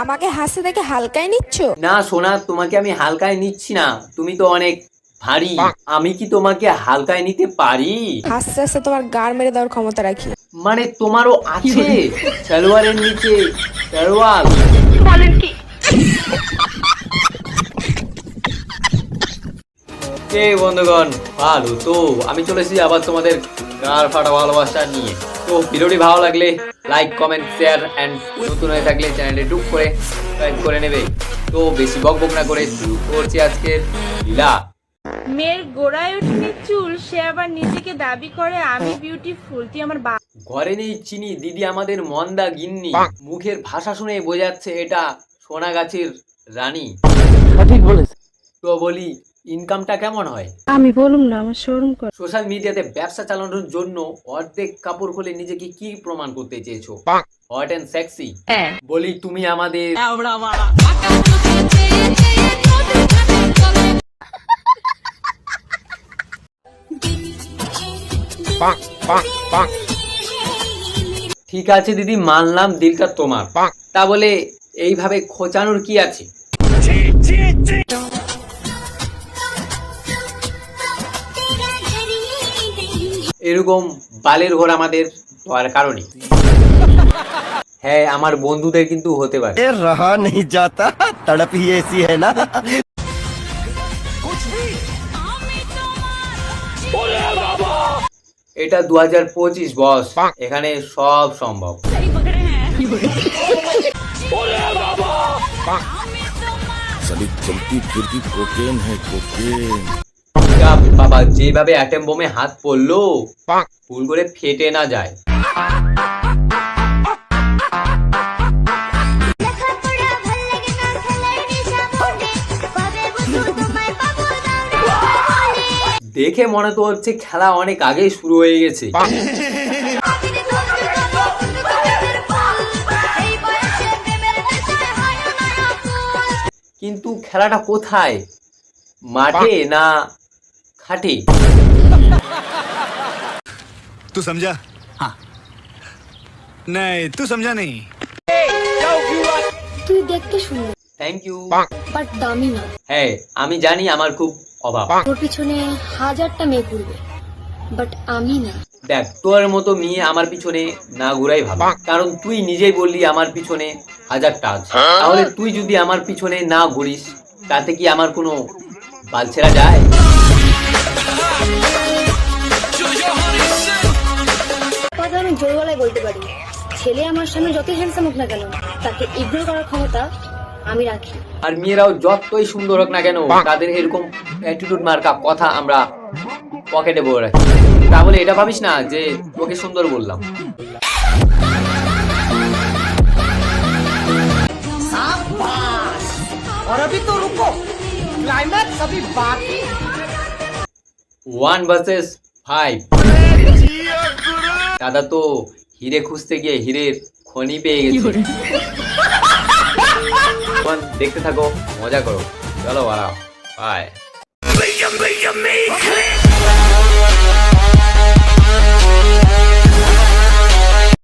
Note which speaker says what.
Speaker 1: আমাকে হাসতে দেখে হালকায় নিচ্ছ?
Speaker 2: না সোনা, তোমাকে আমি হালকায় নিচ্ছি না, তুমি তো অনেক ভারী। আমি কি তোমাকে হালকায় নিতে পারি?
Speaker 1: হাসতে হাসতে তোমার গাড় মেরে দেওয়ার ক্ষমতা রাখি।
Speaker 2: মানে তোমারও আছে সালোয়ারের নিচে তরোয়াল?
Speaker 1: বলেন কি?
Speaker 2: কে বন্ধুগণ, ভালো তো আমি চলেছি আবার তোমাদের গার ফাটা ভালোবাসা নিয়ে। তো ভিডিওটি ভালো লাগলে লাইক কমেন্ট শেয়ার এন্ড নতুন হয়ে থাকলে চ্যানেলটি টুক করে সাবস্ক্রাইব করে নেবে। তো বেশি বকবক না করে শুরু করছি আজকের লীলা।
Speaker 3: মেয়ের গোড়ায় ওঠেনি চুল, সে আবার নিজেকে দাবি করে আমি বিউটিফুল। তুই আমার
Speaker 2: ঘরে নেই চিনি, দিদি আমাদের মন্দা গিন্নি। মুখের ভাষা শুনে বোঝাচ্ছে এটা সোনা গাছের রানী।
Speaker 4: ঠিক বলেছে।
Speaker 2: তো বলি, ইনকামটা কেমন হয়?
Speaker 3: আমি বলুম না, আমার শোরুম করে।
Speaker 2: সোশ্যাল মিডিয়াতে ব্যবসা চালানোর জন্য অর্ধেক কাপড় খুলে নিজেকে কি প্রমাণ করতে চেয়েছো? Hot and sexy. বলি তুমি আমাদের ঠিক আছে দিদি, মানলাম দিলটা তোমার। তা বলে এইভাবে খোঁচানোর কি আছে? এরকম বালের ঘর আমাদের দরকার নেই। হ্যাঁ, আমার বন্ধুদের কিন্তু হতে পারে।
Speaker 4: रहा नहीं जाता, तड़प ही ऐसी है ना।
Speaker 2: এটা 2025 বস, এখানে সব সম্ভব।
Speaker 5: साली चलती फिरती कोकेन है कोकेन।
Speaker 2: বাবা, যেভাবে অ্যাটম বোমে হাত পড়লো, ভুল করে ফেটে না যায়। দেখে মনে তো হচ্ছে খেলা অনেক আগেই শুরু হয়ে গেছে। কিন্তু খেলাটা কোথায়, মাঠে না খাটে?
Speaker 6: तू समझा? हाँ नहीं, तू समझा नहीं।
Speaker 7: তুই দেখতে সুন্দর,
Speaker 2: থ্যাংক ইউ।
Speaker 7: বাট দামি না।
Speaker 2: হ্যাঁ, আমি জানি আমার খুব অভাব।
Speaker 7: তোর পিছনে 1000টা মেয়ে ঘুরবে, বাট আমি না।
Speaker 2: দেখ, তোর মতো মেয়ে আমার পিছনে না ঘুরাই ভালো, কারণ তুই নিজেই বললি আমার পিছনে 1000টা আছে। তাহলে তুই যদি আমার পিছনে না ঘুরিস, তাতে কি আমার কোনো বাল ছেড়া যায়?
Speaker 7: কথা আমি জোর গলায় বলতে পারি, ছেলে আমার সামনে যত হ্যান্ডসাম হোক না কেন, তাকে ইগনোর করার ক্ষমতা আমি রাখি।
Speaker 2: আর মেয়েরাও যতই সুন্দর হোক না কেন, তাদের এরকম অ্যাটিটিউড মার্কা কথা আমরা পকেটে ভরে রাখি। তাহলে এটা ভাবিস না যে তোকে সুন্দর বললাম।
Speaker 4: और अभी तो रुको, क्लाइमैक्स अभी बाकी।
Speaker 2: 1 vs 5। দাদা তো হিরে খুঁজতে গিয়ে হীরের খনি পেয়ে গেছে। দেখতে থাকো, মজা করো, চলো বাড়াও, বাই।